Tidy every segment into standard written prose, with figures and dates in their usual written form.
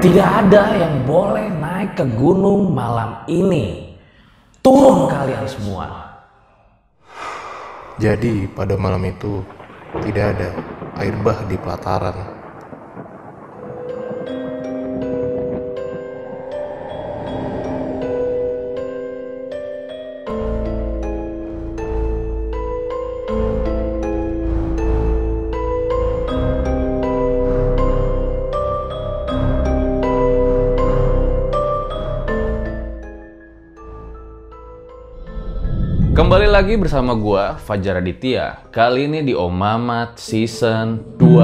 Tidak ada yang boleh naik ke gunung malam ini. Turun kalian semua. Jadi pada malam itu tidak ada air bah di pelataran. Kembali lagi bersama gua Fajar Aditya. Kali ini di Om Mamat Season 2.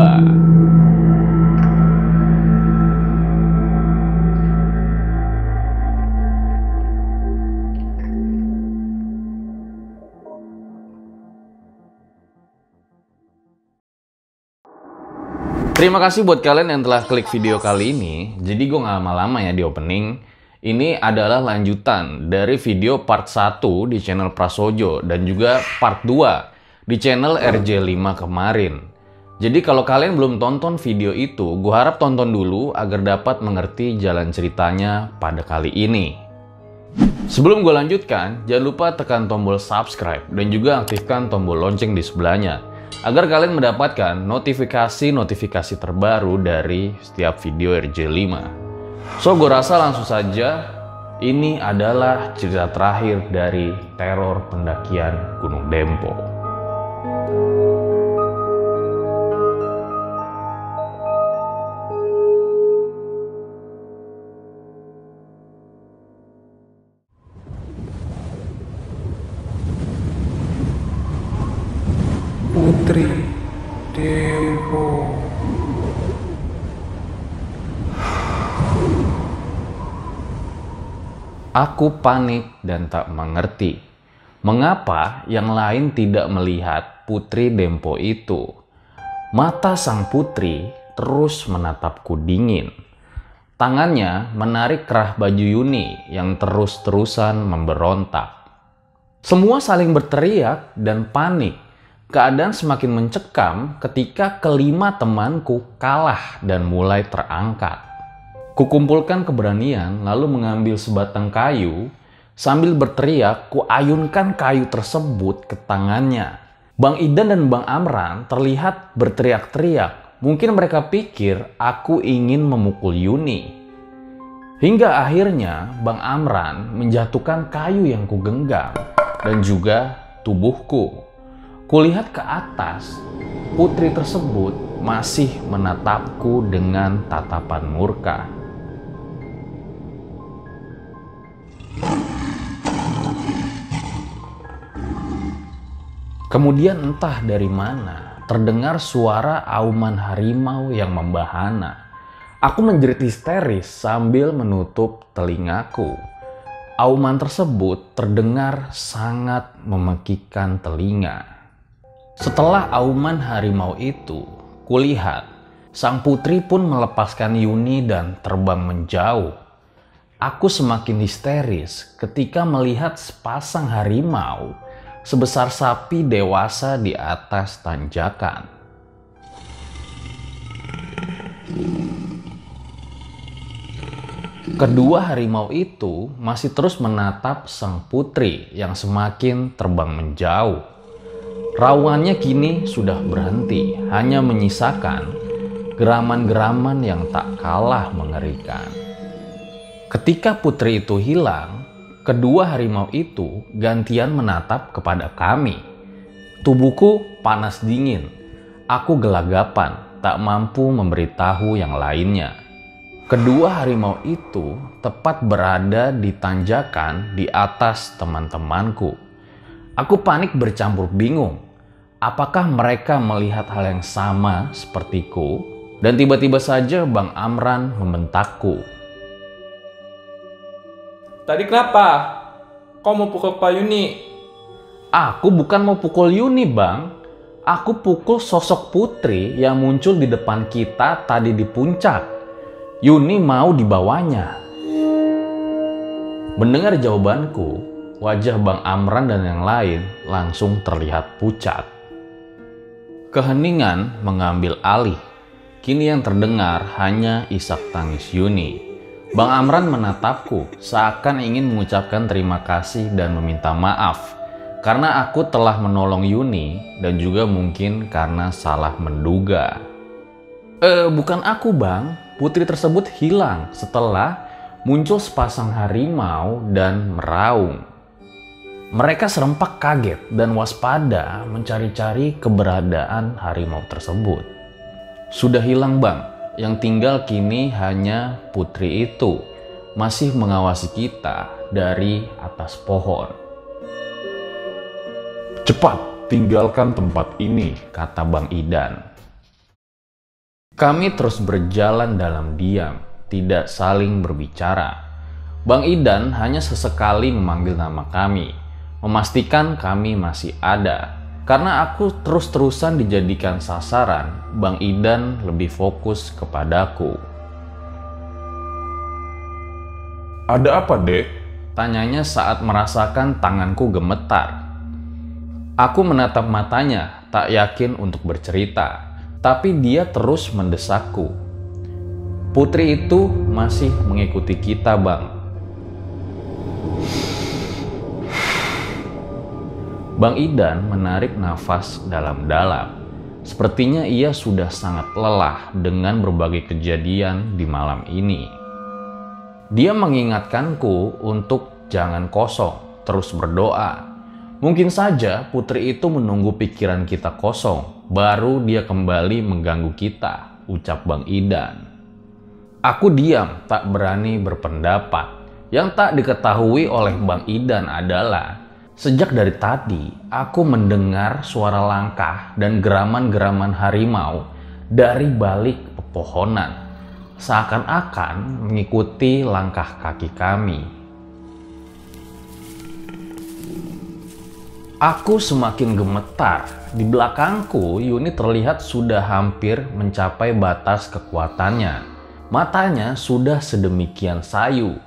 Terima kasih buat kalian yang telah klik video kali ini. Jadi gue gak lama-lama ya di opening. Ini adalah lanjutan dari video part 1 di channel Prasojo dan juga part 2 di channel RJ5 kemarin. Jadi kalau kalian belum tonton video itu, gue harap tonton dulu agar dapat mengerti jalan ceritanya pada kali ini. Sebelum gue lanjutkan, jangan lupa tekan tombol subscribe dan juga aktifkan tombol lonceng di sebelahnya agar kalian mendapatkan notifikasi-notifikasi terbaru dari setiap video RJ5. So, gue rasa langsung saja, ini adalah cerita terakhir dari teror pendakian Gunung Dempo. Putri Dempo. Aku panik dan tak mengerti mengapa yang lain tidak melihat Putri Dempo itu. Mata sang putri terus menatapku dingin. Tangannya menarik kerah baju Yuni yang terus-terusan memberontak. Semua saling berteriak dan panik. Keadaan semakin mencekam ketika kelima temanku kalah dan mulai terangkat. Kukumpulkan keberanian lalu mengambil sebatang kayu sambil berteriak kuayunkan kayu tersebut ke tangannya. Bang Idan dan Bang Amran terlihat berteriak-teriak. Mungkin mereka pikir aku ingin memukul Yuni. Hingga akhirnya Bang Amran menjatuhkan kayu yang kugenggam dan juga tubuhku. Kulihat ke atas, putri tersebut masih menatapku dengan tatapan murka. Kemudian entah dari mana terdengar suara auman harimau yang membahana. Aku menjerit histeris sambil menutup telingaku. Auman tersebut terdengar sangat memekikkan telinga. Setelah auman harimau itu, kulihat sang putri pun melepaskan Yuni dan terbang menjauh. Aku semakin histeris ketika melihat sepasang harimau sebesar sapi dewasa di atas tanjakan. Kedua harimau itu masih terus menatap sang putri yang semakin terbang menjauh. Rawangannya kini sudah berhenti, hanya menyisakan geraman-geraman yang tak kalah mengerikan. Ketika putri itu hilang, kedua harimau itu gantian menatap kepada kami. Tubuhku panas dingin. Aku gelagapan, tak mampu memberitahu yang lainnya. Kedua harimau itu tepat berada di tanjakan di atas teman-temanku. Aku panik bercampur bingung. Apakah mereka melihat hal yang sama sepertiku? Dan tiba-tiba saja Bang Amran membentakku. Tadi kenapa? Kau mau pukul Pak Yuni? Aku bukan mau pukul Yuni, Bang. Aku pukul sosok putri yang muncul di depan kita tadi di puncak. Yuni mau dibawanya. Mendengar jawabanku, wajah Bang Amran dan yang lain langsung terlihat pucat. Keheningan mengambil alih. Kini yang terdengar hanya isak tangis Yuni. Bang Amran menatapku seakan ingin mengucapkan terima kasih dan meminta maaf karena aku telah menolong Yuni dan juga mungkin karena salah menduga. Bukan aku bang, putri tersebut hilang setelah muncul sepasang harimau dan meraung. Mereka serempak kaget dan waspada mencari-cari keberadaan harimau tersebut. Sudah hilang bang, yang tinggal kini hanya putri itu masih mengawasi kita dari atas pohon. Cepat, tinggalkan tempat ini, kata Bang Idan. Kami terus berjalan dalam diam, tidak saling berbicara. Bang Idan hanya sesekali memanggil nama kami, memastikan kami masih ada. Karena aku terus-terusan dijadikan sasaran, Bang Idan lebih fokus kepadaku. Ada apa, Dek? Tanyanya saat merasakan tanganku gemetar. Aku menatap matanya, tak yakin untuk bercerita. Tapi dia terus mendesakku. Putri itu masih mengikuti kita, Bang. Bang Idan menarik nafas dalam-dalam. Sepertinya ia sudah sangat lelah dengan berbagai kejadian di malam ini. Dia mengingatkanku untuk jangan kosong, terus berdoa. Mungkin saja putri itu menunggu pikiran kita kosong, baru dia kembali mengganggu kita, ucap Bang Idan. Aku diam, tak berani berpendapat. Yang tak diketahui oleh Bang Idan adalah sejak dari tadi, aku mendengar suara langkah dan geraman-geraman harimau dari balik pepohonan, seakan-akan mengikuti langkah kaki kami. Aku semakin gemetar. Di belakangku, Yuni terlihat sudah hampir mencapai batas kekuatannya. Matanya sudah sedemikian sayu.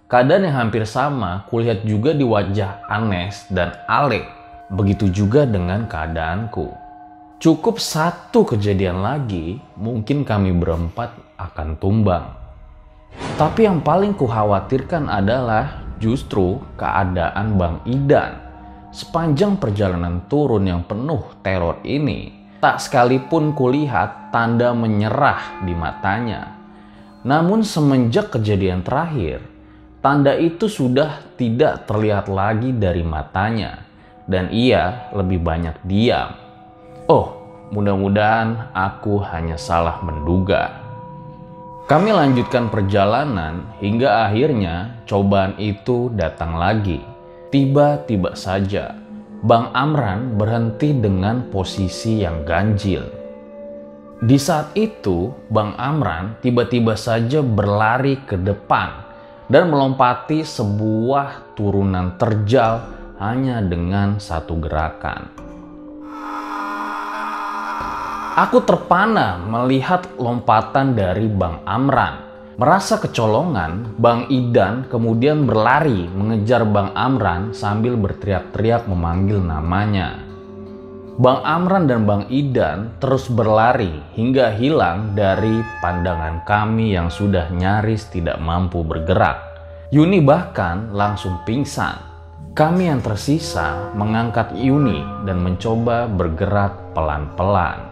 Keadaan yang hampir sama kulihat juga di wajah Anes dan Alek. Begitu juga dengan keadaanku. Cukup satu kejadian lagi, mungkin kami berempat akan tumbang. Tapi yang paling kukhawatirkan adalah justru keadaan Bang Idan. Sepanjang perjalanan turun yang penuh teror ini, tak sekalipun kulihat tanda menyerah di matanya. Namun semenjak kejadian terakhir, tanda itu sudah tidak terlihat lagi dari matanya, dan ia lebih banyak diam. Oh, mudah-mudahan aku hanya salah menduga. Kami lanjutkan perjalanan hingga akhirnya cobaan itu datang lagi. Tiba-tiba saja, Bang Amran berhenti dengan posisi yang ganjil. Di saat itu, Bang Amran tiba-tiba saja berlari ke depan dan melompati sebuah turunan terjal hanya dengan satu gerakan. Aku terpana melihat lompatan dari Bang Amran. Merasa kecolongan, Bang Idan kemudian berlari mengejar Bang Amran sambil berteriak-teriak memanggil namanya. Bang Amran dan Bang Idan terus berlari hingga hilang dari pandangan kami yang sudah nyaris tidak mampu bergerak. Yuni bahkan langsung pingsan. Kami yang tersisa mengangkat Yuni dan mencoba bergerak pelan-pelan.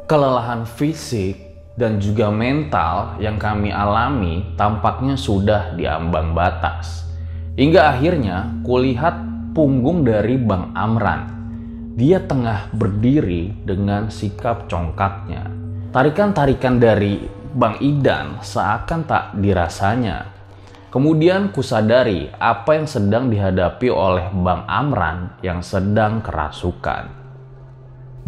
Kelelahan fisik dan juga mental yang kami alami tampaknya sudah diambang batas. Hingga akhirnya kulihat punggung dari Bang Amran. Dia tengah berdiri dengan sikap congkaknya. Tarikan-tarikan dari Bang Idan seakan tak dirasanya. Kemudian kusadari apa yang sedang dihadapi oleh Bang Amran yang sedang kerasukan.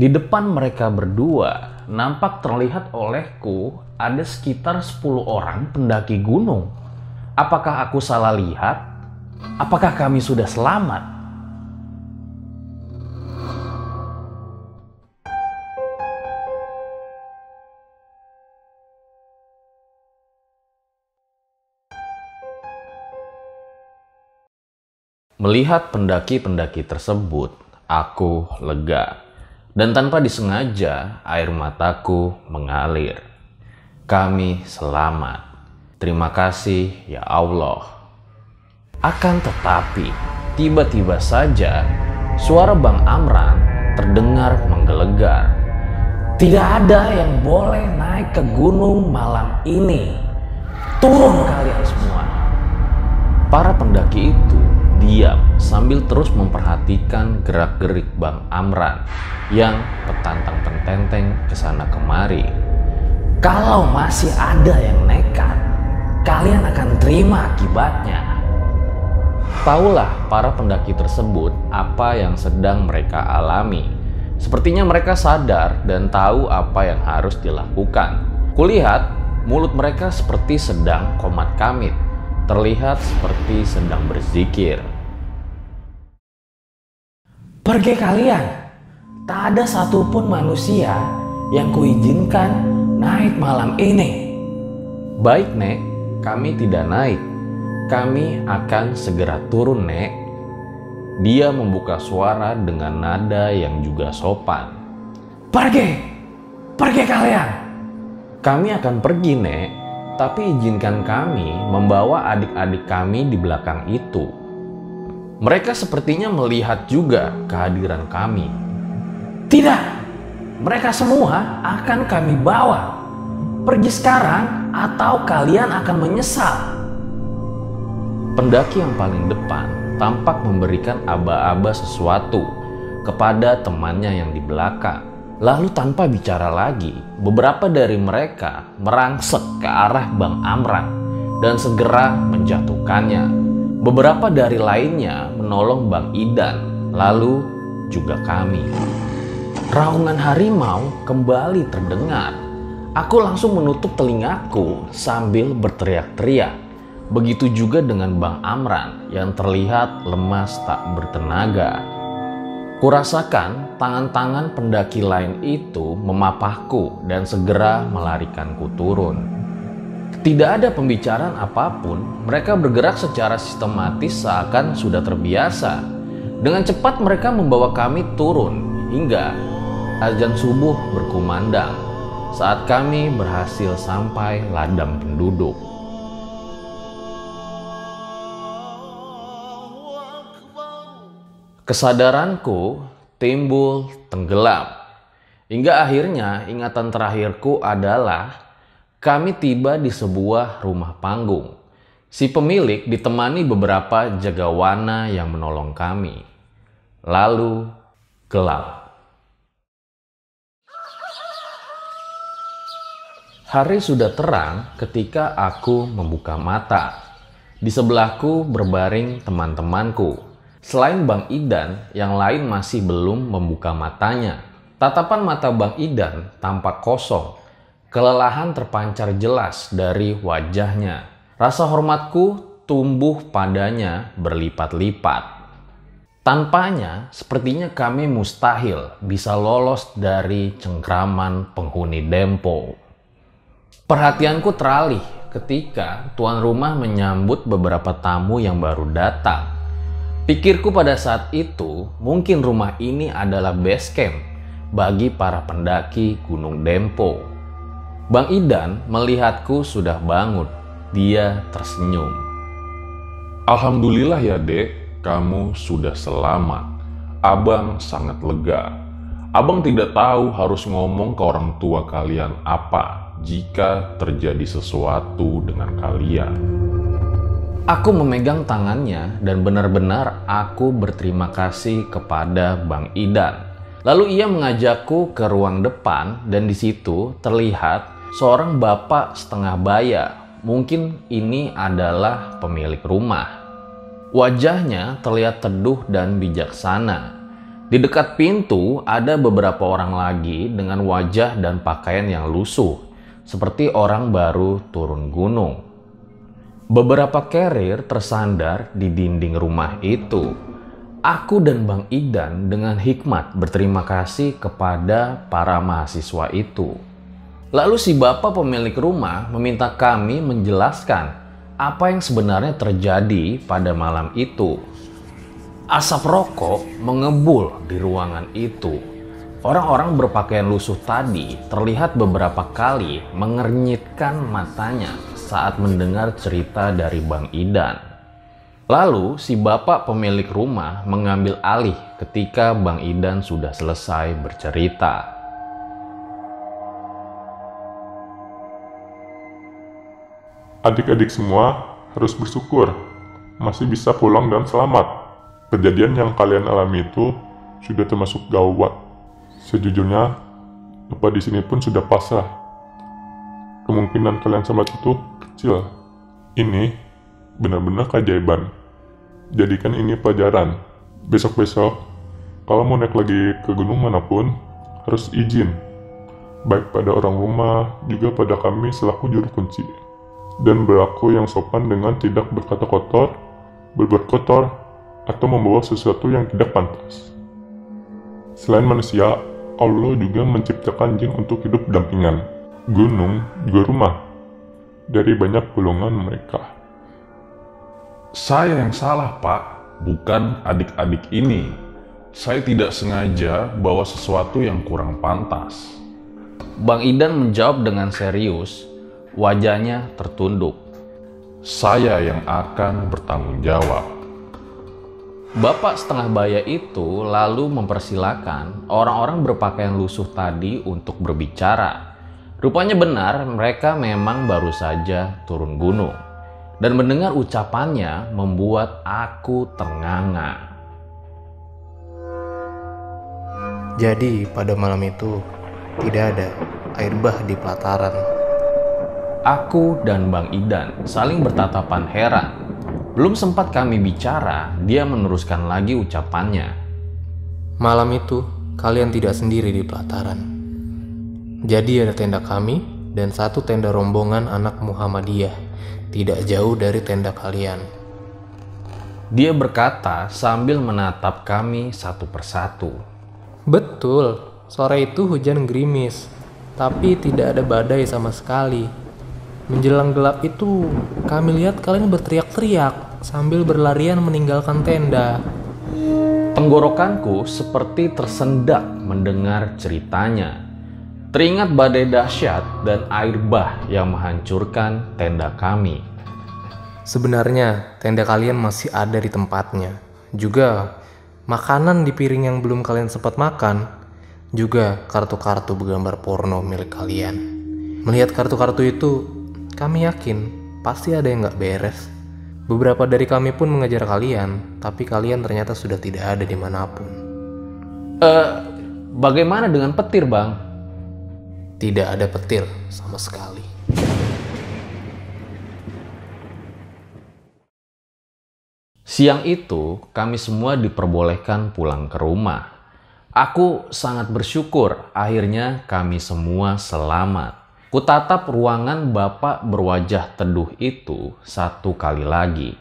Di depan mereka berdua, nampak terlihat olehku ada sekitar 10 orang pendaki gunung. Apakah aku salah lihat? Apakah kami sudah selamat? Melihat pendaki-pendaki tersebut, aku lega. Dan tanpa disengaja, air mataku mengalir. Kami selamat. Terima kasih ya Allah. Akan tetapi, tiba-tiba saja suara Bang Amran terdengar menggelegar. Tidak ada yang boleh naik ke gunung malam ini. Turun kalian semua. Para pendaki itu diam sambil terus memperhatikan gerak-gerik Bang Amran yang petantang-pententeng kesana kemari. Kalau masih ada yang nekat, kalian akan terima akibatnya. Taulah para pendaki tersebut apa yang sedang mereka alami. Sepertinya mereka sadar dan tahu apa yang harus dilakukan. Kulihat mulut mereka seperti sedang qomat kamit, terlihat seperti sedang berzikir. Pergi kalian, tak ada satupun manusia yang kuizinkan naik malam ini. Baik Nek, kami tidak naik. Kami akan segera turun Nek. Dia membuka suara dengan nada yang juga sopan. Pergi kalian. Kami akan pergi Nek, tapi izinkan kami membawa adik-adik kami di belakang itu. Mereka sepertinya melihat juga kehadiran kami. Tidak, mereka semua akan kami bawa. Pergi sekarang atau kalian akan menyesal. Pendaki yang paling depan tampak memberikan aba-aba sesuatu kepada temannya yang di belakang. Lalu tanpa bicara lagi, beberapa dari mereka merangsek ke arah Bang Amran dan segera menjatuhkannya. Beberapa dari lainnya menolong Bang Idan, lalu juga kami. Raungan harimau kembali terdengar. Aku langsung menutup telingaku sambil berteriak-teriak. Begitu juga dengan Bang Amran yang terlihat lemas tak bertenaga. Kurasakan tangan-tangan pendaki lain itu memapahku dan segera melarikanku turun. Tidak ada pembicaraan apapun, mereka bergerak secara sistematis seakan sudah terbiasa. Dengan cepat mereka membawa kami turun hingga azan subuh berkumandang saat kami berhasil sampai ladang penduduk. Kesadaranku timbul tenggelam. Hingga akhirnya ingatan terakhirku adalah kami tiba di sebuah rumah panggung. Si pemilik ditemani beberapa jagawana yang menolong kami. Lalu gelap. Hari sudah terang ketika aku membuka mata. Di sebelahku berbaring teman-temanku. Selain Bang Idan, yang lain masih belum membuka matanya. Tatapan mata Bang Idan tampak kosong. Kelelahan terpancar jelas dari wajahnya. Rasa hormatku tumbuh padanya berlipat-lipat. Tanpanya, sepertinya kami mustahil bisa lolos dari cengkraman penghuni Dempo. Perhatianku teralih ketika tuan rumah menyambut beberapa tamu yang baru datang. Pikirku pada saat itu, mungkin rumah ini adalah base camp bagi para pendaki Gunung Dempo. Bang Idan melihatku sudah bangun. Dia tersenyum. Alhamdulillah ya Dek, kamu sudah selamat. Abang sangat lega. Abang tidak tahu harus ngomong ke orang tua kalian apa jika terjadi sesuatu dengan kalian. Aku memegang tangannya dan benar-benar aku berterima kasih kepada Bang Idan. Lalu ia mengajakku ke ruang depan dan di situ terlihat seorang bapak setengah baya. Mungkin ini adalah pemilik rumah. Wajahnya terlihat teduh dan bijaksana. Di dekat pintu ada beberapa orang lagi dengan wajah dan pakaian yang lusuh, seperti orang baru turun gunung. Beberapa carrier tersandar di dinding rumah itu. Aku dan Bang Idan dengan hikmat berterima kasih kepada para mahasiswa itu. Lalu si bapak pemilik rumah meminta kami menjelaskan apa yang sebenarnya terjadi pada malam itu. Asap rokok mengebul di ruangan itu. Orang-orang berpakaian lusuh tadi terlihat beberapa kali mengernyitkan matanya saat mendengar cerita dari Bang Idan. Lalu si bapak pemilik rumah mengambil alih ketika Bang Idan sudah selesai bercerita. Adik-adik semua harus bersyukur masih bisa pulang dan selamat. Kejadian yang kalian alami itu sudah termasuk gawat. Sejujurnya, Bapak di sini pun sudah pasrah. Kemungkinan kalian selamat itu kecil. Ini benar-benar keajaiban. Jadikan ini pelajaran. Besok-besok, kalau mau naik lagi ke gunung manapun, harus izin. Baik pada orang rumah, juga pada kami selaku juru kunci. Dan berlaku yang sopan dengan tidak berkata kotor, berbuat kotor, atau membawa sesuatu yang tidak pantas. Selain manusia, Allah juga menciptakan jin untuk hidup berdampingan. Gunung juga rumah dari banyak golongan mereka. Saya yang salah, Pak, bukan adik-adik ini. Saya tidak sengaja bawa sesuatu yang kurang pantas. Bang Idan menjawab dengan serius, wajahnya tertunduk. Saya yang akan bertanggung jawab. Bapak setengah baya itu lalu mempersilahkan orang-orang berpakaian lusuh tadi untuk berbicara. Rupanya benar mereka memang baru saja turun gunung. Dan mendengar ucapannya membuat aku ternganga. Jadi pada malam itu tidak ada air bah di pelataran. Aku dan Bang Idan saling bertatapan heran. Belum sempat kami bicara, dia meneruskan lagi ucapannya. Malam itu kalian tidak sendiri di pelataran. Jadi ada tenda kami dan satu tenda rombongan anak Muhammadiyah, tidak jauh dari tenda kalian. Dia berkata sambil menatap kami satu persatu. Betul, sore itu hujan gerimis, tapi tidak ada badai sama sekali. Menjelang gelap itu, kami lihat kalian berteriak-teriak sambil berlarian meninggalkan tenda. Tenggorokanku seperti tersendak mendengar ceritanya. Teringat badai dahsyat dan air bah yang menghancurkan tenda kami. Sebenarnya tenda kalian masih ada di tempatnya. Juga makanan di piring yang belum kalian sempat makan. Juga kartu-kartu bergambar porno milik kalian. Melihat kartu-kartu itu, kami yakin pasti ada yang gak beres. Beberapa dari kami pun mengejar kalian, tapi kalian ternyata sudah tidak ada dimanapun. Bagaimana dengan petir, Bang? Tidak ada petir sama sekali. Siang itu, kami semua diperbolehkan pulang ke rumah. Aku sangat bersyukur akhirnya kami semua selamat. Kutatap ruangan bapak berwajah teduh itu satu kali lagi.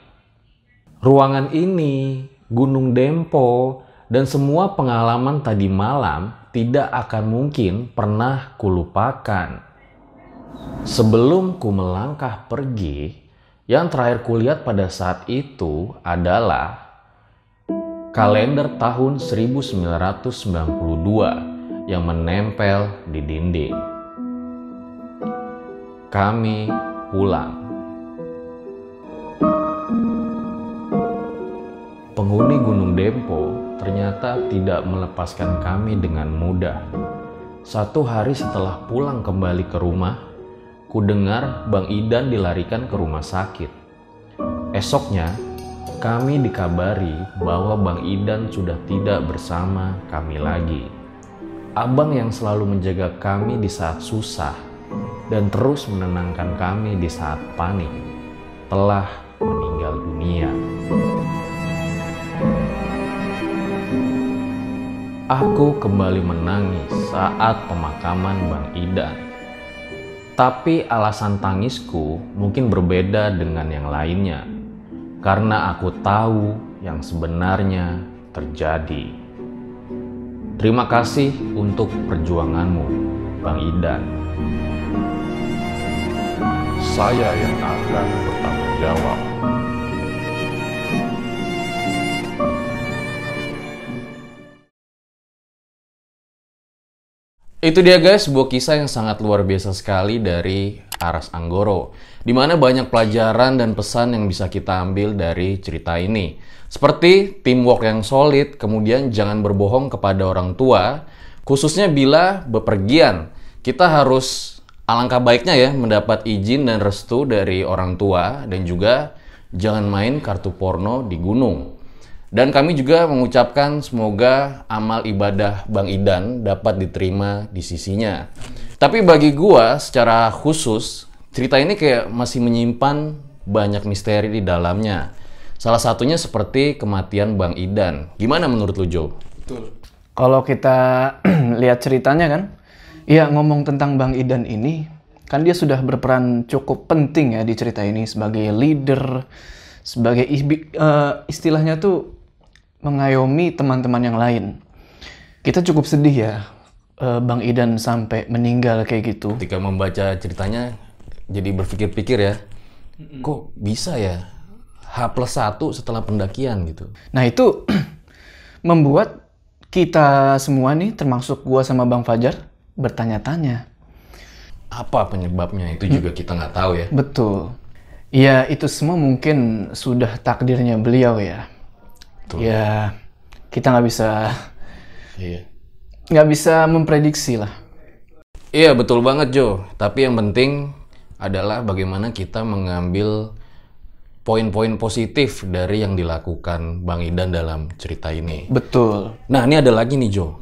Ruangan ini, Gunung Dempo, dan semua pengalaman tadi malam tidak akan mungkin pernah kulupakan. Sebelum ku melangkah pergi, yang terakhir kulihat pada saat itu adalah kalender tahun 1992 yang menempel di dinding. Kami pulang. Penghuni Gunung Dempo ternyata tidak melepaskan kami dengan mudah. Satu hari setelah pulang kembali ke rumah, ku dengar Bang Idan dilarikan ke rumah sakit. Esoknya, kami dikabari bahwa Bang Idan sudah tidak bersama kami lagi. Abang yang selalu menjaga kami di saat susah dan terus menenangkan kami di saat panik, telah meninggal dunia. Aku kembali menangis saat pemakaman Bang Idan. Tapi alasan tangisku mungkin berbeda dengan yang lainnya, karena aku tahu yang sebenarnya terjadi. Terima kasih untuk perjuanganmu, Bang Idan. Saya yang akan bertanggung jawab. Itu dia guys, sebuah kisah yang sangat luar biasa sekali dari Aras Anggoro, di mana banyak pelajaran dan pesan yang bisa kita ambil dari cerita ini. Seperti teamwork yang solid, kemudian jangan berbohong kepada orang tua, khususnya bila bepergian. Kita harus alangkah baiknya ya mendapat izin dan restu dari orang tua, dan juga jangan main kartu porno di gunung. Dan kami juga mengucapkan semoga amal ibadah Bang Idan dapat diterima di sisinya. Tapi bagi gua secara khusus, cerita ini kayak masih menyimpan banyak misteri di dalamnya. Salah satunya seperti kematian Bang Idan. Gimana menurut lu, Jo? Betul. Kalau kita lihat ceritanya kan, ya ngomong tentang Bang Idan ini, kan dia sudah berperan cukup penting ya di cerita ini sebagai leader, sebagai istilahnya tuh mengayomi teman-teman yang lain. Kita cukup sedih ya, Bang Idan sampai meninggal kayak gitu. Ketika membaca ceritanya, jadi berpikir-pikir ya, kok bisa ya H+1 setelah pendakian gitu. Nah itu membuat kita semua nih, termasuk gua sama Bang Fajar, bertanya-tanya. Apa penyebabnya? Itu juga kita nggak tahu ya. Betul. Ya itu semua mungkin sudah takdirnya beliau ya. Betul. Ya kita Iya. nggak bisa memprediksi lah. Iya, betul banget, Jo. Tapi yang penting adalah bagaimana kita mengambil poin-poin positif dari yang dilakukan Bang Idan dalam cerita ini. Betul. Nah, ini ada lagi nih, Jo.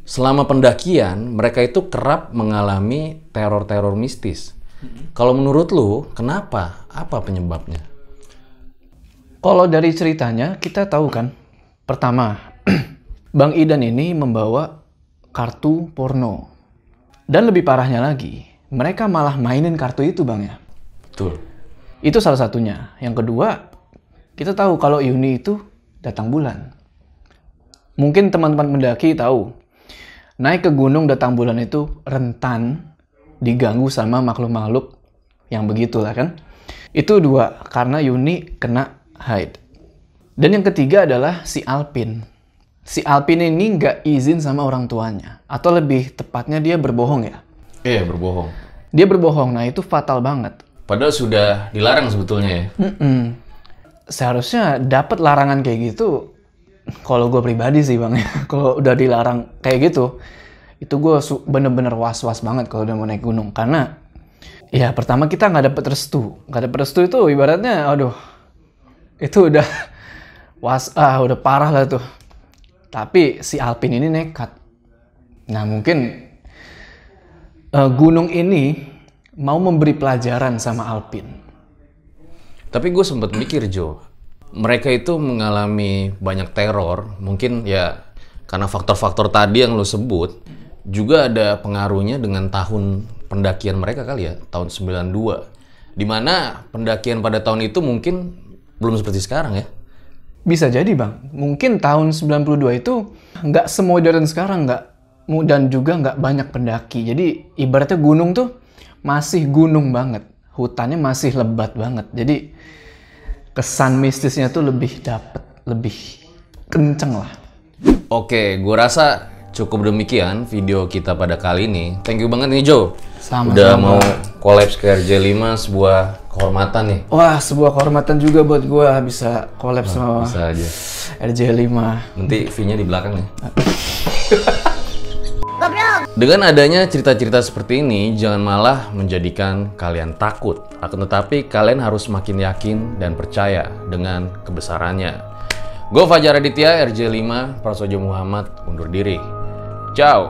Selama pendakian, mereka itu kerap mengalami teror-teror mistis. Kalau menurut lu, kenapa? Apa penyebabnya? Kalau dari ceritanya kita tahu kan, pertama Bang Idan ini membawa kartu porno. Dan lebih parahnya lagi, mereka malah mainin kartu itu Bang ya. Betul. Itu salah satunya. Yang kedua, kita tahu kalau Yuni itu datang bulan. Mungkin teman-teman mendaki tahu, naik ke gunung datang bulan itu rentan diganggu sama makhluk-makhluk yang begitulah kan. Itu dua, karena Yuni kena haid. Dan yang ketiga adalah si Alpin. Si Alpin ini nggak izin sama orang tuanya. Atau lebih tepatnya dia berbohong ya. Iya, berbohong. Dia berbohong, nah itu fatal banget. Padahal sudah dilarang sebetulnya ya. Seharusnya dapat larangan kayak gitu. Kalau gue pribadi sih Bang, kalau udah dilarang kayak gitu, itu gue bener-bener was-was banget kalau udah mau naik gunung. Karena ya pertama kita nggak dapet restu. Nggak dapet restu itu ibaratnya, aduh, itu udah udah parah lah tuh. Tapi si Alpin ini nekat. Nah mungkin gunung ini mau memberi pelajaran sama Alpin. Tapi gue sempat mikir, Jo, mereka itu mengalami banyak teror, mungkin ya karena faktor-faktor tadi yang lo sebut, juga ada pengaruhnya dengan tahun pendakian mereka kali ya, tahun 92. Dimana pendakian pada tahun itu mungkin belum seperti sekarang ya. Bisa jadi Bang, mungkin tahun 92 itu nggak semodern sekarang, dan juga nggak banyak pendaki. Jadi ibaratnya gunung tuh masih gunung banget, hutannya masih lebat banget. Jadi kesan mistisnya tuh lebih dapet, lebih kenceng lah. Oke, gue rasa cukup demikian video kita pada kali ini. Thank you banget nih Jo. Sama-sama. Udah mau collabs ke RJ5, sebuah kehormatan nih. Wah, sebuah kehormatan juga buat gue bisa collab sama Bisa aja. RJ5. Nanti V-nya di belakang ya. Dengan adanya cerita-cerita seperti ini, jangan malah menjadikan kalian takut. Akan tetapi, kalian harus makin yakin dan percaya dengan kebesarannya. Gue Fajar Aditya, RJ5, Prasojo Muhammad, undur diri. Ciao!